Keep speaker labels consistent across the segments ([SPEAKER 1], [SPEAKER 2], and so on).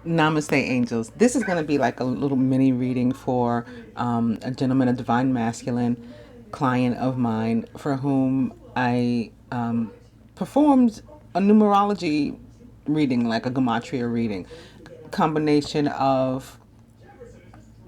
[SPEAKER 1] Namaste, angels. This is going to be like a little mini reading for a gentleman, a divine masculine client of mine for whom I performed a numerology reading, like a gematria reading, combination of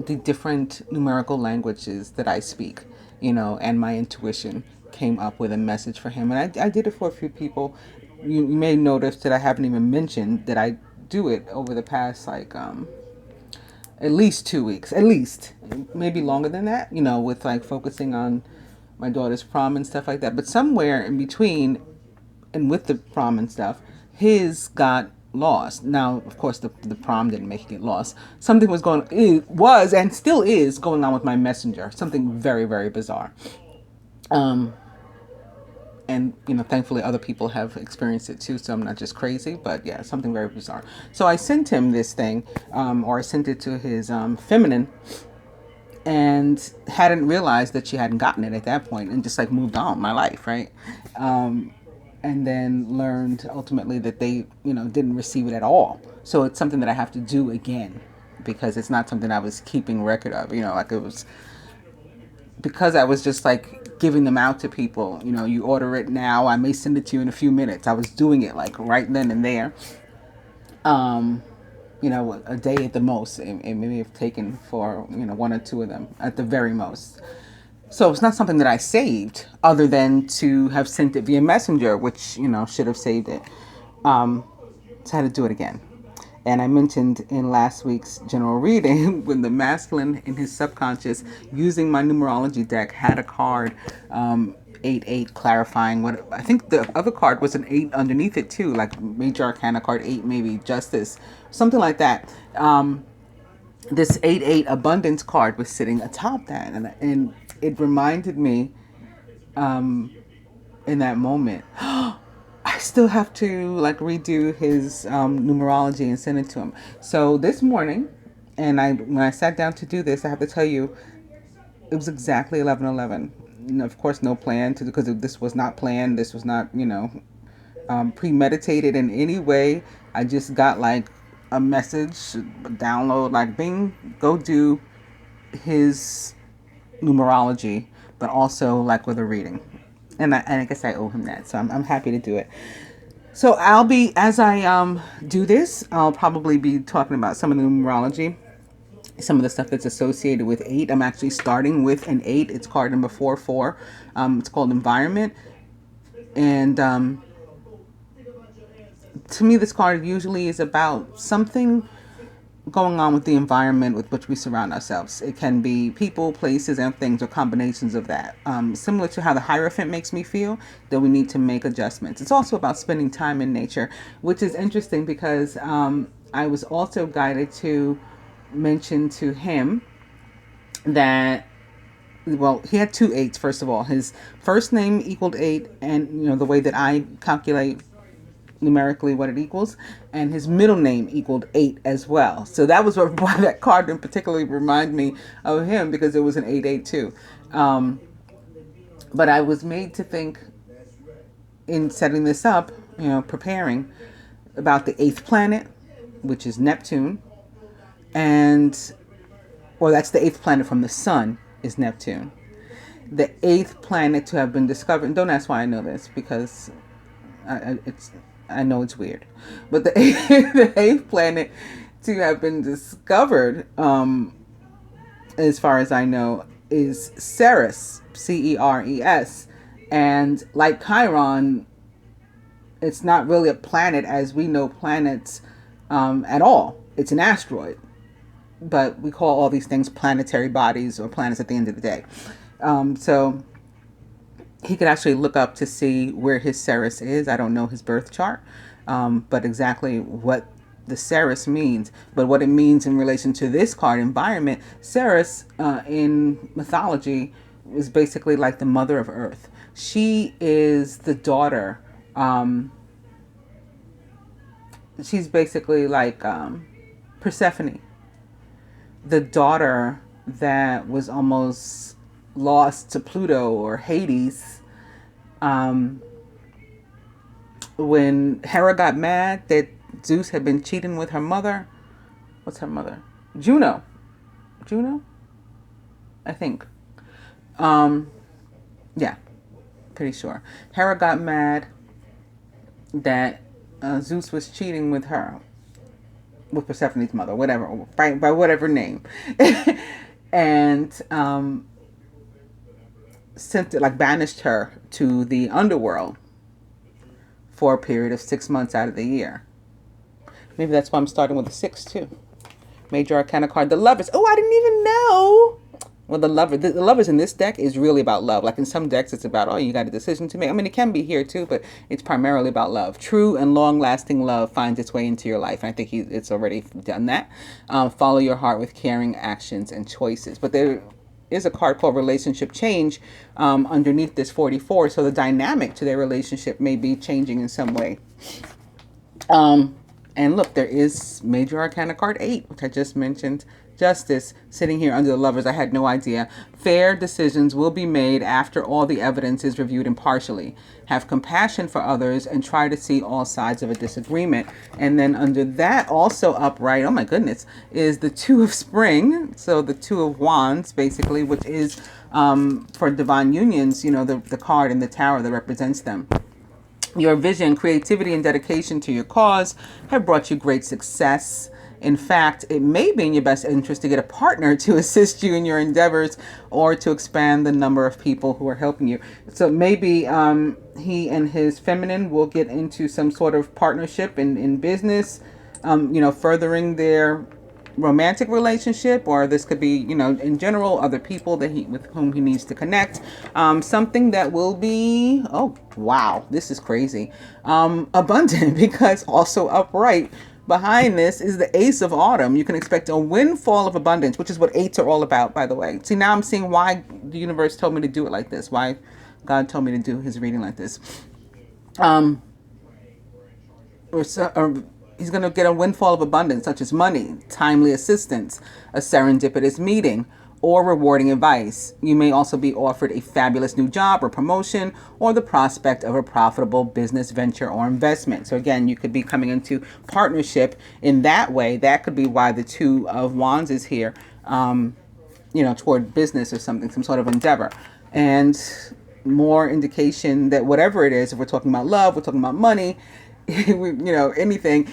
[SPEAKER 1] the different numerical languages that I speak, and my intuition came up with a message for him. And I did it for a few people. You may notice that I haven't even mentioned that I do it over the past, like, at least 2 weeks, at least, maybe longer than that, with like focusing on my daughter's prom and stuff like that. But somewhere in between and with the prom and stuff, his got lost. Now, of course, the prom didn't make it get lost. Something it was and still is going on with my messenger. Something very, very bizarre. Um, and thankfully other people have experienced it too, so I'm not just crazy. But yeah, something very bizarre. So I sent him this thing, or I sent it to his feminine, and hadn't realized that she hadn't gotten it at that point, and just like moved on with my life, right? And then learned ultimately that they didn't receive it at all. So it's something that I have to do again, because it's not something I was keeping record of. Like it was, because I was just like giving them out to people. You order it now, I may send it to you in a few minutes. I was doing it like right then and there. Um, a day at the most. It may have taken for one or two of them at the very most. So it's not something that I saved, other than to have sent it via messenger, which should have saved it. Um, so I had to do it again. And I mentioned in last week's general reading when the masculine in his subconscious, using my numerology deck, had a card, 8-8, clarifying what I think the other card was, an 8 underneath it too, like Major Arcana card 8, maybe Justice, something like that. This 8-8 abundance card was sitting atop that, and it reminded me in that moment, I still have to like redo his numerology and send it to him. So this morning, and when I sat down to do this, I have to tell you, it was exactly 11:11. Of course, no plan to, because this was not planned. This was not premeditated in any way. I just got like a message, a download, like Bing, go do his numerology, but also like with a reading. And I guess I owe him that, so I'm happy to do it. So I'll be, as I do this, I'll probably be talking about some of the numerology, some of the stuff that's associated with 8. I'm actually starting with an 8. It's card number 44. It's called Environment. And to me, this card usually is about something going on with the environment with which we surround ourselves. It can be people, places, and things, or combinations of that. Similar to how the Hierophant makes me feel, that we need to make adjustments. It's also about spending time in nature, which is interesting because I was also guided to mention to him that, well, he had two eights. First of all, his first name equaled 8, and the way that I calculate numerically what it equals, and his middle name equaled 8 as well. So that was why that card in particularly reminded me of him, because it was an 8-8 too. But I was made to think, in setting this up, preparing, about the eighth planet, which is Neptune, and, well, that's the eighth planet from the sun, is Neptune. The eighth planet to have been discovered, and don't ask why I know this, because I know it's weird, but the eighth planet to have been discovered, as far as I know, is Ceres, Ceres, and like Chiron, it's not really a planet as we know planets at all. It's an asteroid, but we call all these things planetary bodies or planets at the end of the day. So he could actually look up to see where his Ceres is. I don't know his birth chart, but exactly what the Ceres means. But what it means in relation to this card, Environment, Ceres in mythology is basically like the mother of Earth. She is the daughter. She's basically like Persephone, the daughter that was almost lost to Pluto or Hades, when Hera got mad that Zeus had been cheating with her mother. What's her mother? Juno. Juno, I think. Um, yeah, pretty sure. Hera got mad that Zeus was cheating with her, with Persephone's mother, whatever, by whatever name, and sent it, like banished her to the underworld for a period of 6 months out of the year. Maybe that's why I'm starting with a six too. Major Arcana card, the Lovers. Oh, I didn't even know. Well, the Lovers in this deck is really about love. Like in some decks, it's about, oh, you got a decision to make. I mean, it can be here too, but it's primarily about love. True and long-lasting love finds its way into your life. And I think it's already done that. Follow your heart with caring actions and choices. But there is a card called Relationship Change underneath this 44. So the dynamic to their relationship may be changing in some way. And look, there is Major Arcana card 8, which I just mentioned. Justice, sitting here under the Lovers. I had no idea. Fair decisions will be made after all the evidence is reviewed impartially. Have compassion for others and try to see all sides of a disagreement. And then under that, also upright, oh my goodness, is the Two of Spring. So the Two of Wands, basically, which is for divine unions, you know, the card in the tower that represents them. Your vision, creativity, and dedication to your cause have brought you great success. In fact, it may be in your best interest to get a partner to assist you in your endeavors or to expand the number of people who are helping you. So maybe he and his feminine will get into some sort of partnership in business, you know, furthering their romantic relationship, or this could be, you know, in general, other people that with whom he needs to connect. Something that will be, oh wow, this is crazy, abundant, because also upright behind this is the Ace of Autumn. You can expect a windfall of abundance, which is what eights are all about, by the way. See, now I'm seeing why the universe told me to do it like this, why God told me to do his reading like this. He's going to get a windfall of abundance, such as money, timely assistance, a serendipitous meeting, or rewarding advice. You may also be offered a fabulous new job or promotion, or the prospect of a profitable business venture or investment. So again, you could be coming into partnership in that way. That could be why the Two of Wands is here, you know, toward business or something, some sort of endeavor. And more indication that whatever it is, if we're talking about love, we're talking about money, you know, anything,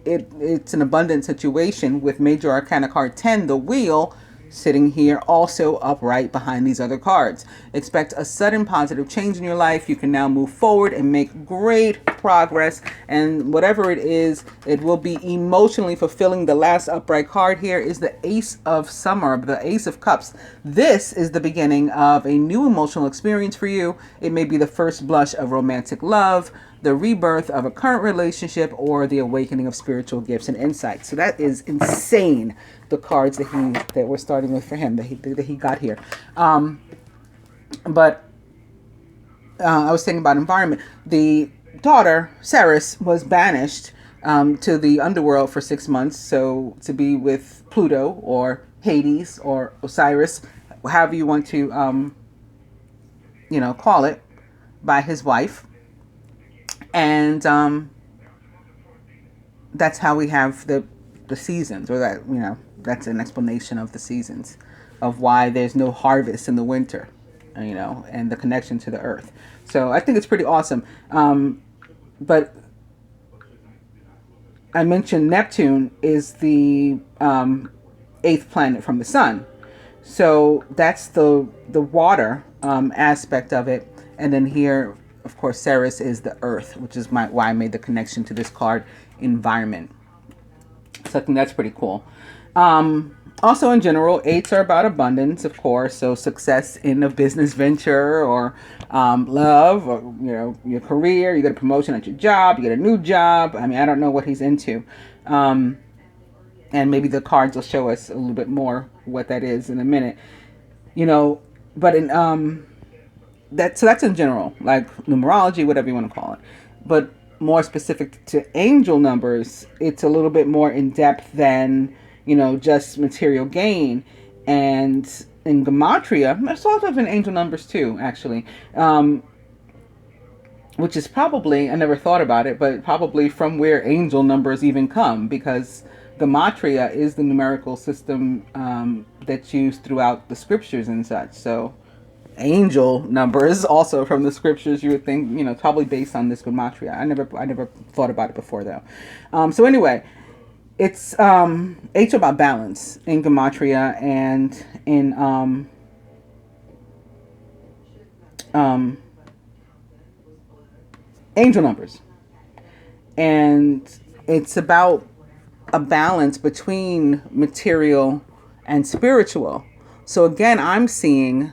[SPEAKER 1] it's an abundant situation with Major Arcana card 10, the Wheel, sitting here also upright behind these other cards. Expect a sudden positive change in your life. You can now move forward and make great progress, and whatever it is, it will be emotionally fulfilling. The last upright card here is the Ace of Summer, the Ace of Cups. This is the beginning of a new emotional experience for you. It may be the first blush of romantic love, the rebirth of a current relationship, or the awakening of spiritual gifts and insights. So that is insane, the cards that we're starting with for him, that he got here. But I was thinking about environment. The daughter, Ceres, was banished to the underworld for 6 months, so to be with Pluto or Hades or Osiris, however you want to you know, call it, by his wife. And that's how we have the seasons, or that, you know, that's an explanation of the seasons, of why there's no harvest in the winter, you know, and the connection to the earth. So I think it's pretty awesome. But I mentioned Neptune is the 8th planet from the sun. So that's the water aspect of it. And then here, of course, Ceres is the earth, which is why I made the connection to this card, environment. So I think that's pretty cool. Also, in general, 8s are about abundance, of course. So success in a business venture, or love, or, you know, your career. You get a promotion at your job. You get a new job. I mean, I don't know what he's into. And maybe the cards will show us a little bit more what that is in a minute. You know, but in so that's in general, like numerology, whatever you want to call it. But more specific to angel numbers, it's a little bit more in depth than, you know, just material gain. And in Gematria, there's sort of in angel numbers too, actually, which is probably, I never thought about it, but probably from where angel numbers even come, because Gematria is the numerical system that's used throughout the scriptures and such. So angel numbers also from the scriptures, you would think, probably based on this Gematria. I never thought about it before though. So anyway, it's H about balance in Gematria and in angel numbers. And it's about a balance between material and spiritual. So again, I'm seeing,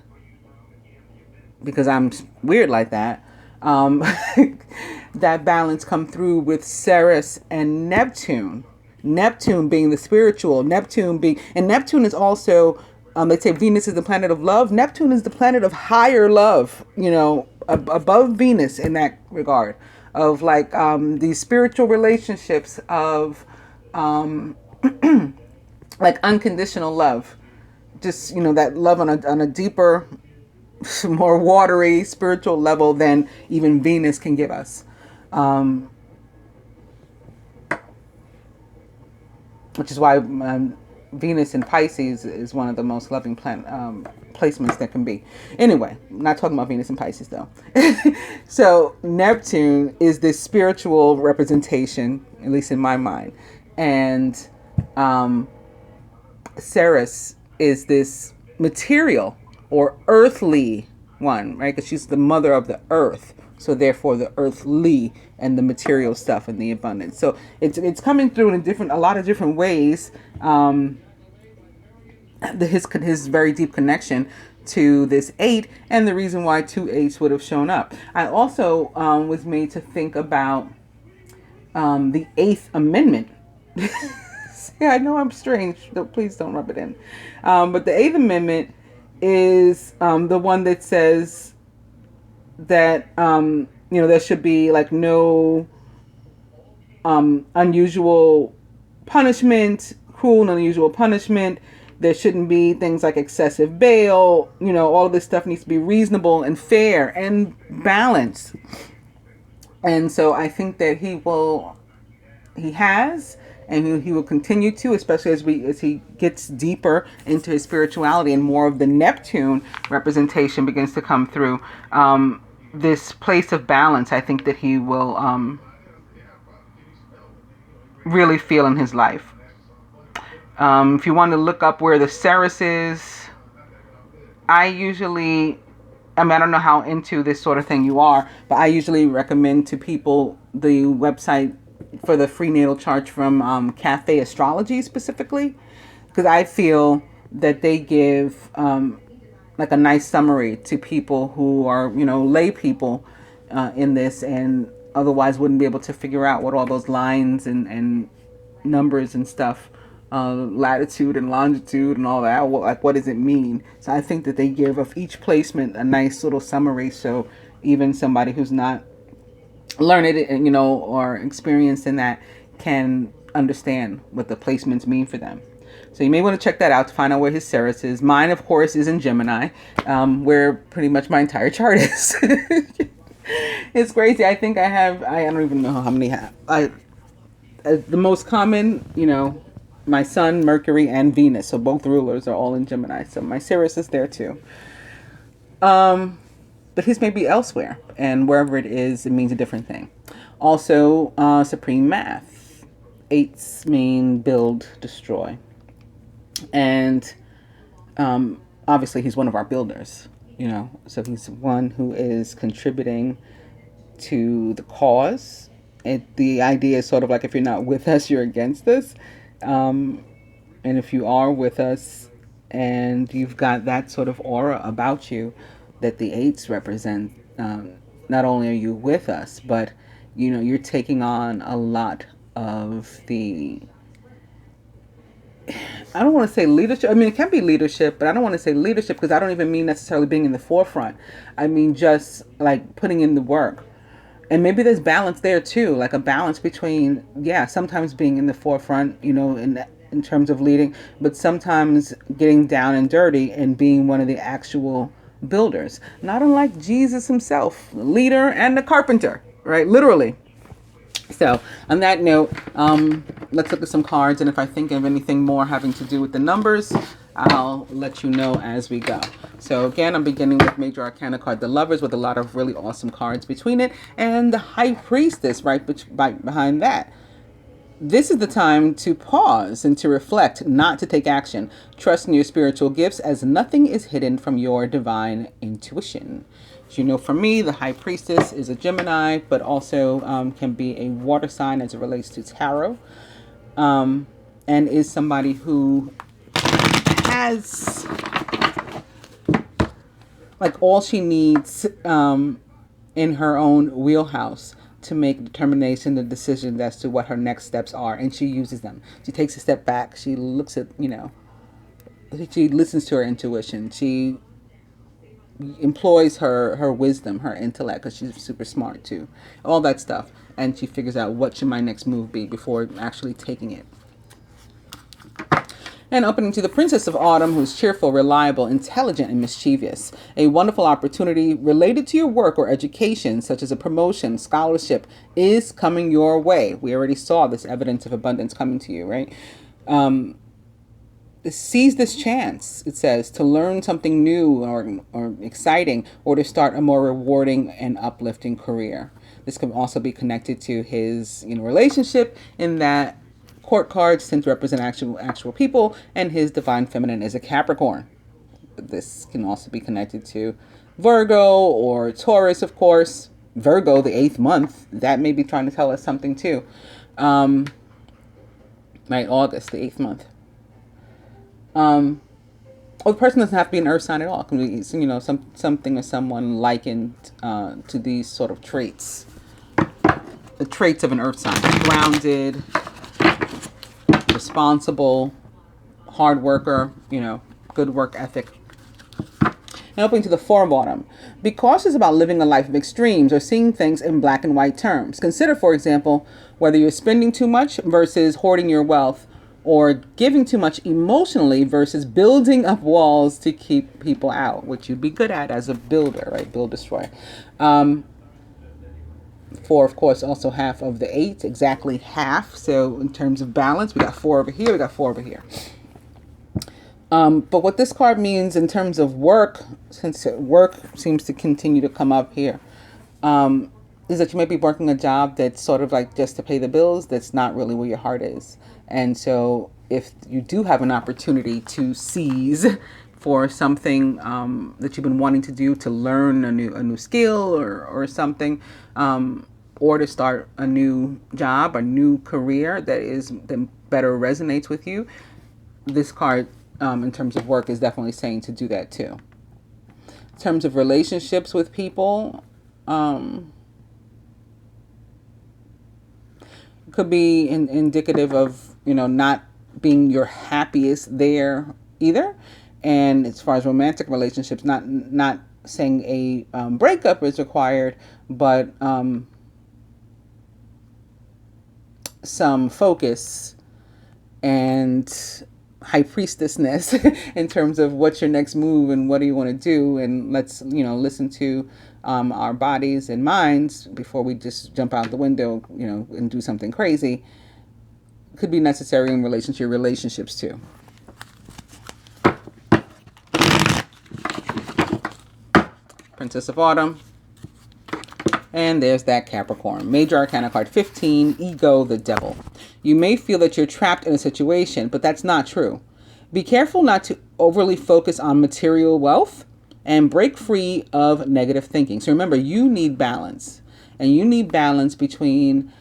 [SPEAKER 1] because I'm weird like that, that balance come through with Ceres and Neptune. Neptune being the spiritual, and Neptune is also, they say Venus is the planet of love. Neptune is the planet of higher love, above Venus in that regard, of like these spiritual relationships of like unconditional love, just that love on a deeper, more watery spiritual level than even Venus can give us. Which is why Venus in Pisces is one of the most loving placements that can be. Anyway, not talking about Venus in Pisces though. So Neptune is this spiritual representation, at least in my mind, and Ceres is this material or earthly one, right? Because she's the mother of the earth. So therefore the earthly and the material stuff and the abundance. So it's coming through in a lot of different ways. His very deep connection to this 8 and the reason why 2 8s would have shown up. I also was made to think about the 8th Amendment. Yeah, I know I'm strange. Please don't rub it in. But the 8th Amendment is the one that says that there should be like no unusual punishment, cruel and unusual punishment. There shouldn't be things like excessive bail. All of this stuff needs to be reasonable and fair and balanced. And so I think that he has, and he will continue to, especially as he gets deeper into his spirituality and more of the Neptune representation begins to come through. This place of balance, I think that he will really feel in his life. If you want to look up where the Ceres is, I don't know how into this sort of thing you are, but I usually recommend to people the website for the free natal chart from Cafe Astrology specifically, because I feel that they give like a nice summary to people who are, lay people in this and otherwise wouldn't be able to figure out what all those lines and numbers and stuff, latitude and longitude and all that, what does it mean? So I think that they give of each placement a nice little summary, so even somebody who's not learned, or experienced in that can understand what the placements mean for them. So you may want to check that out to find out where his Ceres is. Mine, of course, is in Gemini, where pretty much my entire chart is. It's crazy. I think I don't even know how many the most common, my Sun, Mercury, and Venus. So both rulers are all in Gemini. So my Ceres is there too. But his may be elsewhere, and wherever it is, it means a different thing. Also, Supreme Math. 8s mean build, destroy. And obviously he's one of our builders, so he's one who is contributing to the cause. The idea is sort of like, if you're not with us, you're against us. And if you are with us and you've got that sort of aura about you that the 8s represent, not only are you with us, but you're taking on a lot of the, I don't want to say leadership. I mean, it can be leadership, but I don't want to say leadership because I don't even mean necessarily being in the forefront. I mean, just like putting in the work. And maybe there's balance there too, like a balance between, sometimes being in the forefront, in terms of leading, but sometimes getting down and dirty and being one of the actual builders. Not unlike Jesus himself, the leader and the carpenter, right? Literally. So on that note, let's look at some cards, and if I think of anything more having to do with the numbers, I'll let you know as we go. So again, I'm beginning with Major Arcana card, the Lovers, with a lot of really awesome cards between it, and the High Priestess right behind that. This is the time to pause and to reflect, not to take action. Trust in your spiritual gifts, as nothing is hidden from your divine intuition. As you know, for me, the High Priestess is a Gemini, but also can be a water sign as it relates to tarot, and is somebody who has like all she needs in her own wheelhouse to make determination, the decision as to what her next steps are, and she uses them. She takes a step back. She looks at, she listens to her intuition. She employs her wisdom, her intellect, because she's super smart too. All that stuff, and she figures out what should my next move be before actually taking it. And opening to the Princess of Autumn, who's cheerful, reliable, intelligent, and mischievous. A wonderful opportunity related to your work or education, such as a promotion, scholarship, is coming your way. We already saw this evidence of abundance coming to you, right? Seize this chance, it says, to learn something new or exciting, or to start a more rewarding and uplifting career. This can also be connected to his relationship, in that Court cards tend to represent actual people, and his divine feminine is a Capricorn. This can also be connected to Virgo or Taurus, of course. Virgo, the 8th month, that may be trying to tell us something too. Right, August, the 8th month. Well, the person doesn't have to be an earth sign at all. It can be, something or someone likened to these sort of traits. The traits of an earth sign: grounded, responsible, hard worker, good work ethic. Now opening to the Four of Autumn. Be cautious about living a life of extremes or seeing things in black and white terms. Consider, for example, whether you're spending too much versus hoarding your wealth, or giving too much emotionally versus building up walls to keep people out, which you'd be good at as a builder, right? Build, destroy. 4, of course, also half of the 8, exactly half. So in terms of balance, we got 4 over here, we got 4 over here. But what this card means in terms of work, since work seems to continue to come up here, is that you may be working a job that's sort of like just to pay the bills. That's not really where your heart is. And so if you do have an opportunity to seize for something that you've been wanting to do, to learn a new skill or something, or to start a new job, a new career that better resonates with you, this card in terms of work is definitely saying to do that too. In terms of relationships with people, could be indicative of not being your happiest there either. And as far as romantic relationships, not saying a breakup is required, but some focus and high priestessness in terms of what's your next move and what do you want to do, and let's listen to our bodies and minds before we just jump out the window and do something crazy. Could be necessary in relation to your relationships too. Princess of Autumn. And there's that Capricorn. Major Arcana card 15, Ego, the Devil. You may feel that you're trapped in a situation, but that's not true. Be careful not to overly focus on material wealth and break free of negative thinking. So remember, you need balance. And you need balance between,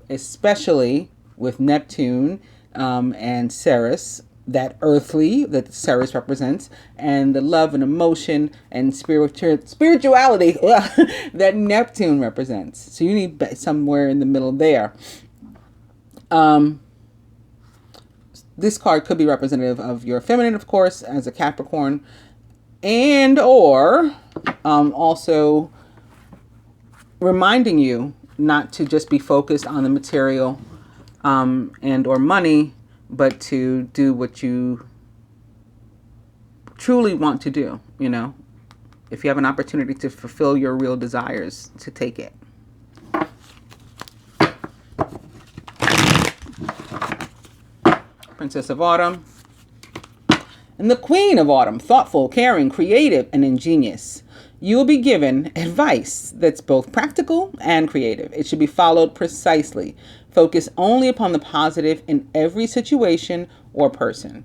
[SPEAKER 1] especially with Neptune and Ceres, that earthly that Ceres represents, and the love and emotion and spirituality that Neptune represents. So you need somewhere in the middle there. This card could be representative of your feminine, of course, as a Capricorn, and or also reminding you not to just be focused on the material and or money, but to do what you truly want to do. If you have an opportunity to fulfill your real desires, to take it. Princess of Autumn. And the Queen of Autumn, thoughtful, caring, creative, and ingenious. You will be given advice that's both practical and creative. It should be followed precisely. Focus only upon the positive in every situation or person.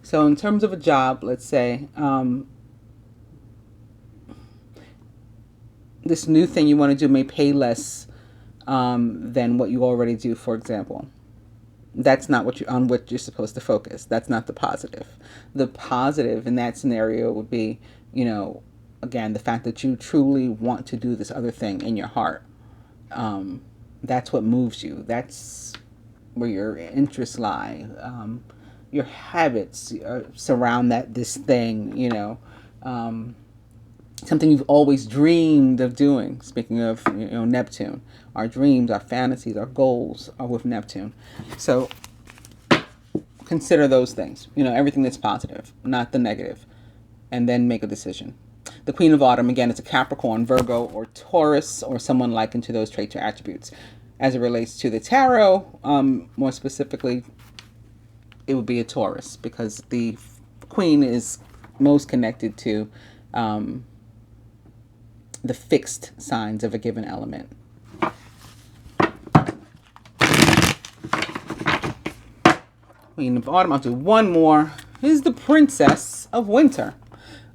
[SPEAKER 1] So in terms of a job, let's say, this new thing you want to do may pay less than what you already do, for example. That's not on what you're supposed to focus. That's not the positive. The positive in that scenario would be, again, the fact that you truly want to do this other thing in your heart. That's what moves you. That's where your interests lie. Your habits surround this thing, something you've always dreamed of doing. Speaking of, Neptune, our dreams, our fantasies, our goals are with Neptune. So consider those things, everything that's positive, not the negative, and then make a decision. The Queen of Autumn, again, it's a Capricorn, Virgo, or Taurus, or someone likened to those traits or attributes. As it relates to the tarot, more specifically, it would be a Taurus, because the Queen is most connected to the fixed signs of a given element. Queen of Autumn, I'll do one more. Is the Princess of Winter.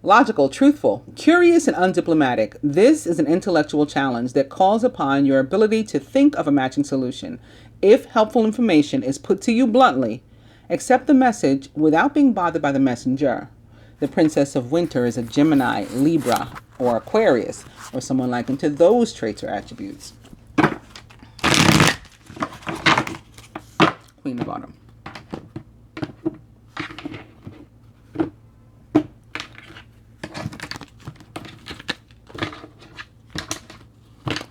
[SPEAKER 1] Logical, truthful, curious, and undiplomatic. This is an intellectual challenge that calls upon your ability to think of a matching solution. If helpful information is put to you bluntly, accept the message without being bothered by the messenger. The Princess of Winter is a Gemini, Libra, or Aquarius, or someone likened to those traits or attributes. Queen of Autumn.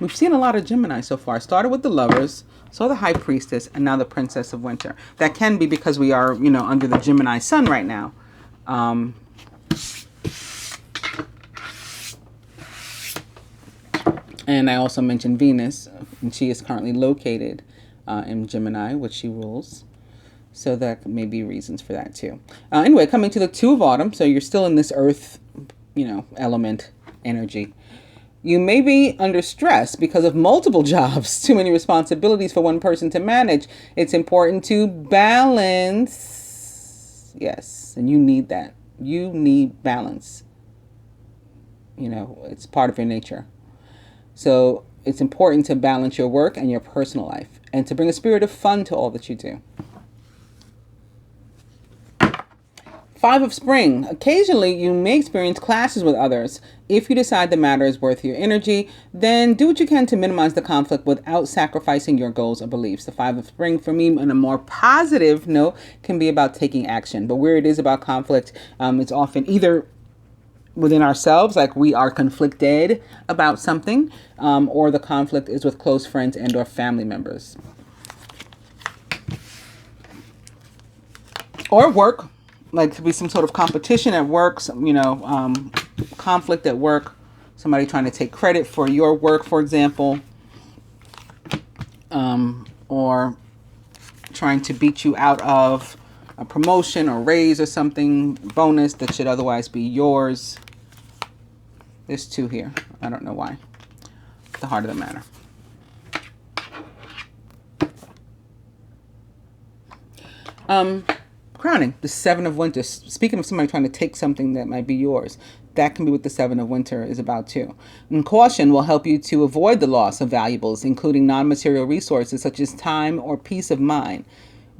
[SPEAKER 1] We've seen a lot of Gemini so far. Started with the Lovers, saw the High Priestess, and now the Princess of Winter. That can be because we are, under the Gemini sun right now. And I also mentioned Venus, and she is currently located in Gemini, which she rules. So that may be reasons for that too. Anyway, coming to the Two of Autumn, so you're still in this earth, element energy. You may be under stress because of multiple jobs, too many responsibilities for one person to manage. It's important to balance. Yes, and you need that. You need balance. It's part of your nature. So it's important to balance your work and your personal life and to bring a spirit of fun to all that you do. Five of Spring. Occasionally, you may experience clashes with others. If you decide the matter is worth your energy, then do what you can to minimize the conflict without sacrificing your goals or beliefs. The Five of Spring, for me, on a more positive note, can be about taking action. But where it is about conflict, it's often either within ourselves, like we are conflicted about something, or the conflict is with close friends and or family members. Or work. Like to be some sort of competition at work, conflict at work, somebody trying to take credit for your work, for example, or trying to beat you out of a promotion or raise or something, bonus that should otherwise be yours. There's two here. I don't know why. The heart of the matter. Crowning, the Seven of Winter. Speaking of somebody trying to take something that might be yours, that can be what the Seven of Winter is about too. And caution will help you to avoid the loss of valuables, including non-material resources such as time or peace of mind.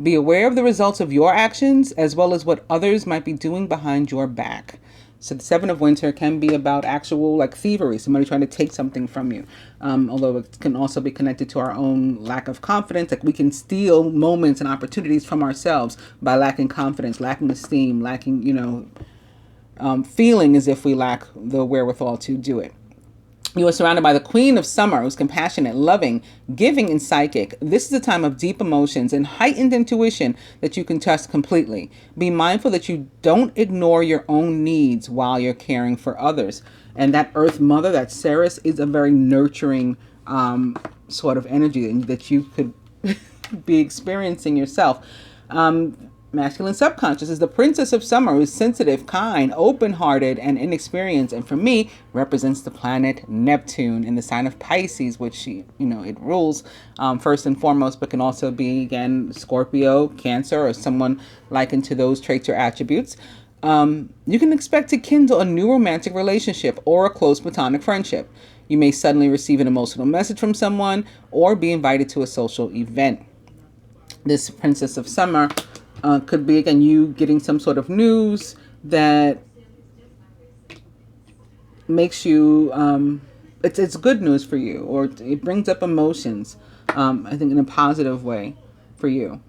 [SPEAKER 1] Be aware of the results of your actions as well as what others might be doing behind your back. So the Seven of Winter can be about actual thievery, somebody trying to take something from you. Although it can also be connected to our own lack of confidence. Like we can steal moments and opportunities from ourselves by lacking confidence, lacking esteem, lacking, feeling as if we lack the wherewithal to do it. You are surrounded by the Queen of Summer, who's compassionate, loving, giving, and psychic. This is a time of deep emotions and heightened intuition that you can trust completely. Be mindful that you don't ignore your own needs while you're caring for others. And that Earth Mother, that Ceres, is a very nurturing sort of energy that you could be experiencing yourself. masculine subconscious is the princess of summer, who's sensitive, kind, open-hearted, and inexperienced. And for me, represents the planet Neptune in the sign of Pisces, which it rules first and foremost, but can also be, again, Scorpio, Cancer, or someone likened to those traits or attributes. You can expect to kindle a new romantic relationship or a close platonic friendship. You may suddenly receive an emotional message from someone or be invited to a social event. This Princess of Summer could be, again, you getting some sort of news that makes you, it's good news for you, or it brings up emotions, I think, in a positive way for you.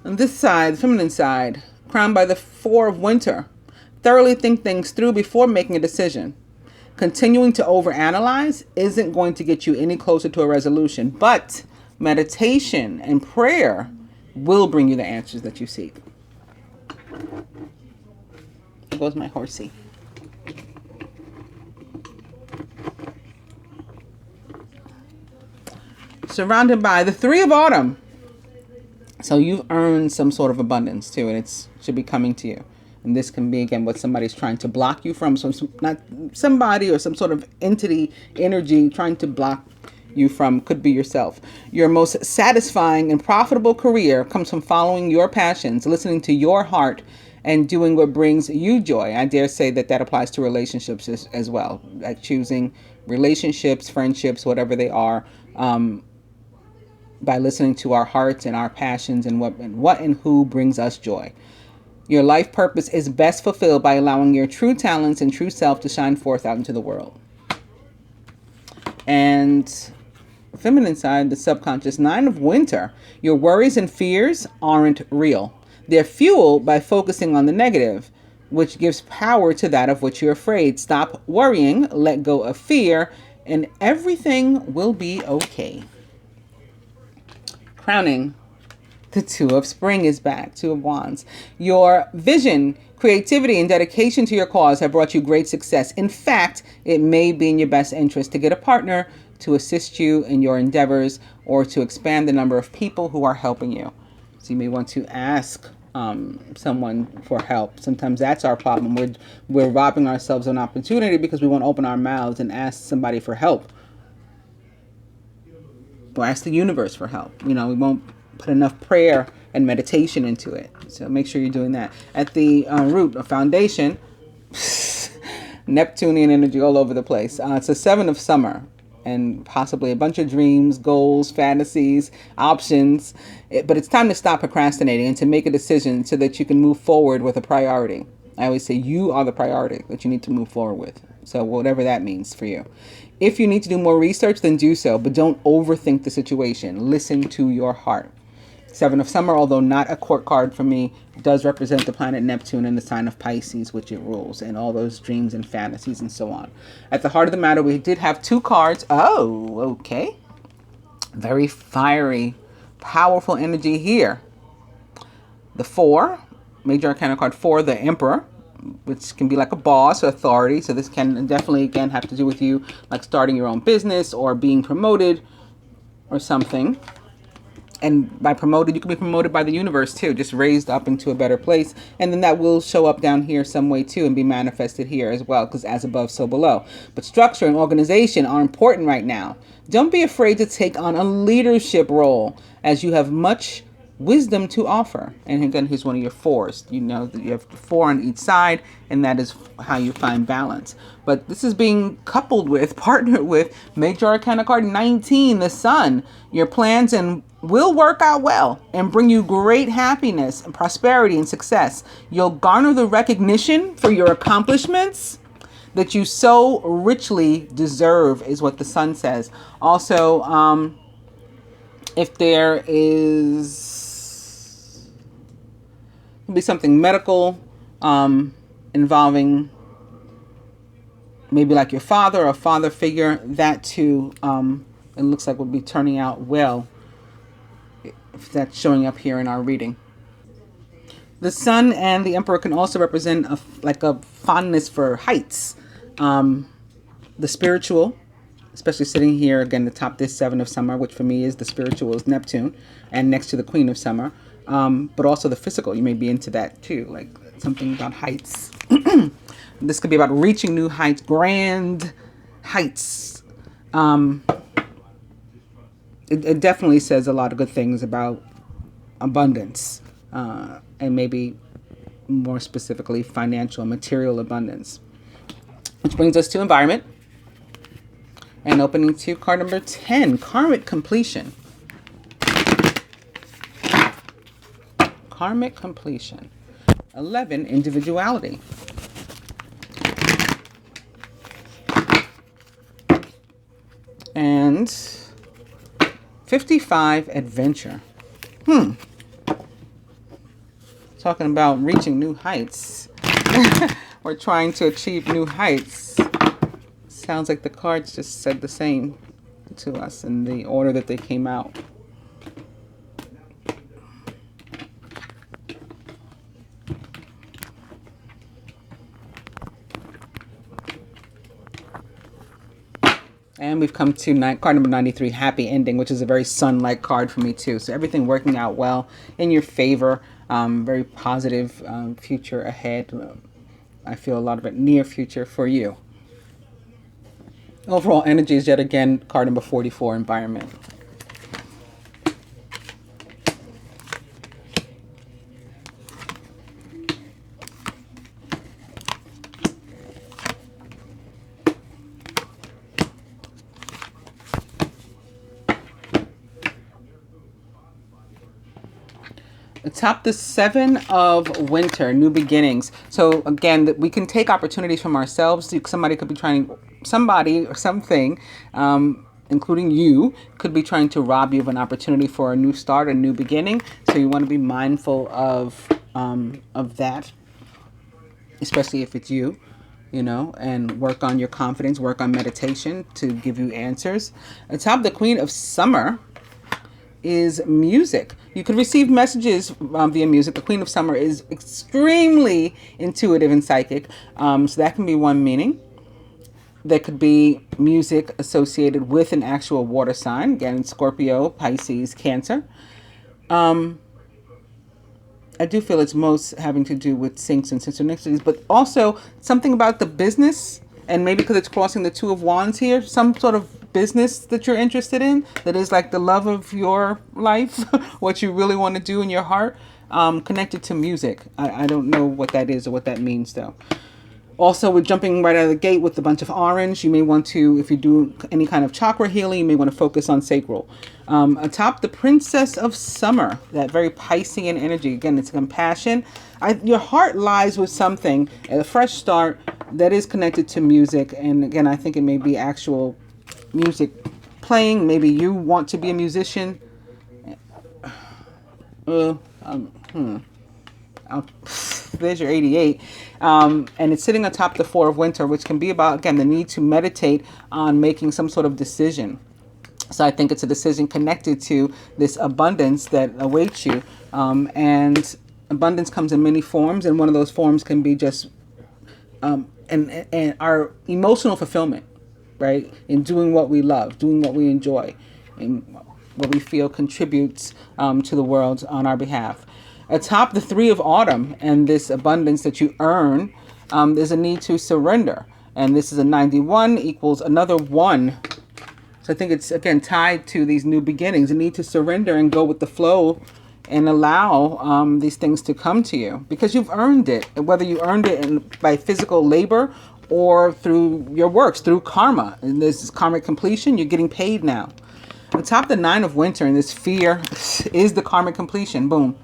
[SPEAKER 1] On this side, the feminine side, crowned by the Four of Winter. Thoroughly think things through before making a decision. Continuing to overanalyze isn't going to get you any closer to a resolution, but meditation and prayer will bring you the answers that you seek. There goes my horsey. Surrounded by the Three of Autumn. So you've earned some sort of abundance too, and it should be coming to you. And this can be, again, what somebody's trying to block you from. So not somebody or some sort of entity, energy trying to block you from. Could be yourself. Your most satisfying and profitable career comes from following your passions, listening to your heart, and doing what brings you joy. I dare say that applies to relationships as well. Like choosing relationships, friendships, whatever they are, by listening to our hearts and our passions and what and who brings us joy. Your life purpose is best fulfilled by allowing your true talents and true self to shine forth out into the world. And feminine side, the subconscious, Nine of Winter. Your worries and fears aren't real. They're fueled by focusing on the negative, which gives power to that of which you're afraid. Stop worrying, let go of fear, and everything will be okay. Crowning, the Two of Spring is back, Two of Wands. Your vision, creativity, and dedication to your cause have brought you great success. In fact, it may be in your best interest to get a partner to assist you in your endeavors or to expand the number of people who are helping you. So you may want to ask someone for help. Sometimes that's our problem. We're robbing ourselves of an opportunity because we won't open our mouths and ask somebody for help. Or ask the universe for help. We won't put enough prayer and meditation into it. So make sure you're doing that. At the root, a foundation, Neptunian energy all over the place. It's a Seven of Summer, and possibly a bunch of dreams, goals, fantasies, options. But it's time to stop procrastinating and to make a decision so that you can move forward with a priority. I always say you are the priority that you need to move forward with. So whatever that means for you. If you need to do more research, then do so. But don't overthink the situation. Listen to your heart. Seven of Summer, although not a court card for me, does represent the planet Neptune and the sign of Pisces, which it rules, and all those dreams and fantasies and so on. At the heart of the matter, we did have two cards. Oh, okay. Very fiery, powerful energy here. The Four, major arcana card 4, the Emperor, which can be like a boss or authority. So this can definitely, again, have to do with you like starting your own business or being promoted or something. And by promoted, you can be promoted by the universe too, just raised up into a better place. And then that will show up down here some way too and be manifested here as well, because as above, so below. But structure and organization are important right now. Don't be afraid to take on a leadership role, as you have much wisdom to offer. And again, here's one of your fours. You know that you have 4 on each side, and that is how you find balance. But this is being coupled with, partnered with major arcana card 19, the Sun. Your plans and will work out well and bring you great happiness and prosperity and success. You'll garner the recognition for your accomplishments that you so richly deserve, is what the Sun says. Also, if there is be something medical involving maybe like your father or a father figure, that too it looks like would be turning out well, if that's showing up here in our reading. The Sun and the Emperor can also represent a fondness for heights, the spiritual, especially sitting here again, the top this 7 of summer, which for me is the spiritual is Neptune, and next to the Queen of Summer. But also the physical, you may be into that too, like something about heights. This could be about reaching new heights, grand heights. It definitely says a lot of good things about abundance, and maybe more specifically financial and material abundance. Which brings us to environment and opening to card number 10, karmic completion. Karmic completion. 11, individuality. And 55, adventure. Talking about reaching new heights. Or trying to achieve new heights. Sounds like the cards just said the same to us in the order that they came out. And we've come to card number 93, happy ending, which is a very sun-like card for me too. So everything working out well in your favor. Very positive future ahead. I feel a lot of it near future for you. Overall energy is yet again card number 44, environment. Atop the 7 of winter, new beginnings. So again, we can take opportunities from ourselves. Somebody could be trying, somebody or something, including you, could be trying to rob you of an opportunity for a new start, a new beginning. So you want to be mindful of that, especially if it's you, and work on your confidence, work on meditation to give you answers. Atop the Queen of Summer is music. You could receive messages via music. The Queen of Summer is extremely intuitive and psychic. So that can be one meaning. There could be music associated with an actual water sign. Again, Scorpio, Pisces, Cancer. I do feel it's most having to do with syncs and synchronicities, but also something about the business, and maybe because it's crossing the 2 of Wands here, some sort of business that you're interested in, that is like the love of your life, what you really want to do in your heart, connected to music. I don't know what that is or what that means though. Also, we're jumping right out of the gate with a bunch of orange. You may want to, if you do any kind of chakra healing, you may want to focus on sacral. Atop the Princess of Summer, that very Piscean energy. Again, it's compassion. Your heart lies with something, a fresh start that is connected to music. And again, I think it may be actual music playing. Maybe you want to be a musician. There's your 88. And it's sitting atop the 4 of winter, which can be about, again, the need to meditate on making some sort of decision. So I think it's a decision connected to this abundance that awaits you. And abundance comes in many forms. And one of those forms can be just and our emotional fulfillment, right? In doing what we love, doing what we enjoy, and what we feel contributes to the world on our behalf. Atop the 3 of autumn and this abundance that you earn, there's a need to surrender. And this is a 91 equals another 1. So I think it's, again, tied to these new beginnings. A need to surrender and go with the flow and allow these things to come to you. Because you've earned it. Whether you earned it by physical labor or through your works, through karma. And this is karmic completion. You're getting paid now. Atop the 9 of winter and this fear is the karmic completion. Boom.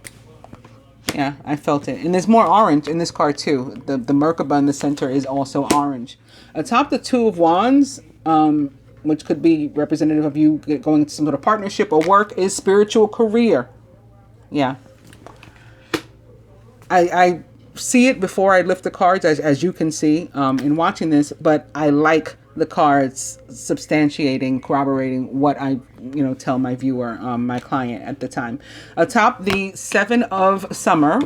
[SPEAKER 1] Yeah, I felt it. And there's more orange in this card too. The Merkaba in the center is also orange. Atop the 2 of Wands, which could be representative of you going into some sort of partnership or work, is spiritual career. Yeah. I see it before I lift the cards, as you can see in watching this, but I like the cards substantiating, corroborating what I, tell my viewer, my client at the time. Atop the Seven of Summer,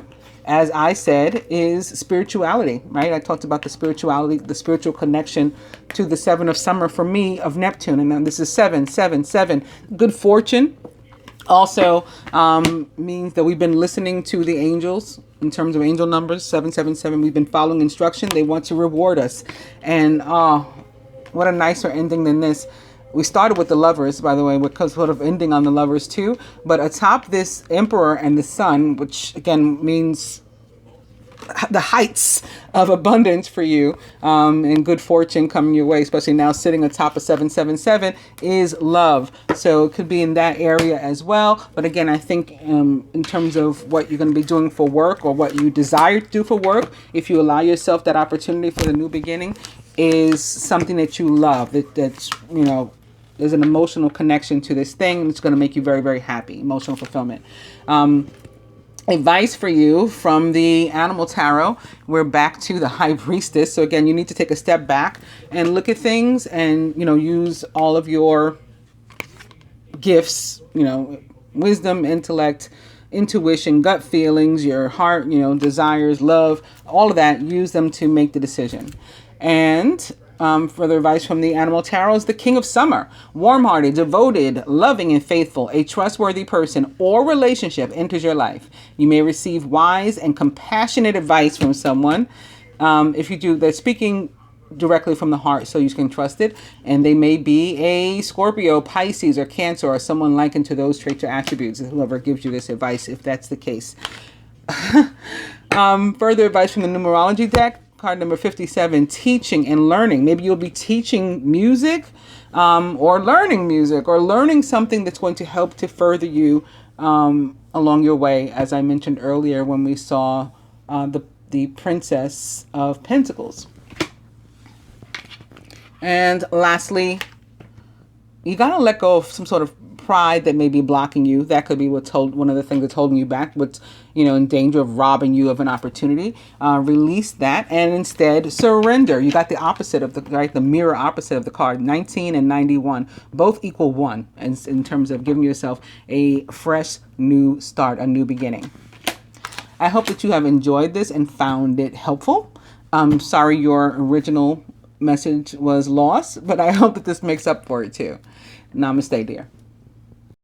[SPEAKER 1] as I said, is spirituality, right? I talked about the spirituality, the spiritual connection to the Seven of Summer for me of Neptune. And then this is 777. Good fortune also means that we've been listening to the angels in terms of angel numbers. 777, we've been following instruction. They want to reward us. And what a nicer ending than this. We started with the Lovers, by the way, because sort of ending on the Lovers too. But atop this Emperor and the Sun, which again means the heights of abundance for you, and good fortune coming your way, especially now sitting atop of 777, is love. So it could be in that area as well. But again, I think in terms of what you're going to be doing for work, or what you desire to do for work, if you allow yourself that opportunity for the new beginning, is something that you love, that's there's an emotional connection to this thing. It's going to make you very, very happy. Emotional fulfillment. Advice for you from the Animal Tarot. We're back to the High Priestess. So again, you need to take a step back and look at things, and use all of your gifts, wisdom, intellect, intuition, gut feelings, your heart, desires, love, all of that. Use them to make the decision. And further advice from the Animal Tarot is the King of Summer. Warm-hearted, devoted, loving, and faithful, a trustworthy person or relationship enters your life. You may receive wise and compassionate advice from someone. If you do, they're speaking directly from the heart, so you can trust it. And they may be a Scorpio, Pisces, or Cancer, or someone likened to those traits or attributes, whoever gives you this advice, if that's the case. Further advice from the numerology deck. Card number 57, teaching and learning. Maybe you'll be teaching music, or learning something that's going to help to further you along your way, as I mentioned earlier when we saw the Princess of Pentacles. And lastly, you got to let go of some sort of pride that may be blocking you. That could be one of the things that's holding you back, what's in danger of robbing you of an opportunity. Release that and instead surrender. You got the opposite of the mirror opposite of the card. 19 and 91 both equal 1 in terms of giving yourself a fresh new start, a new beginning. I hope that you have enjoyed this and found it helpful. I'm sorry your original message was lost, but I hope that this makes up for it too. Namaste, dear.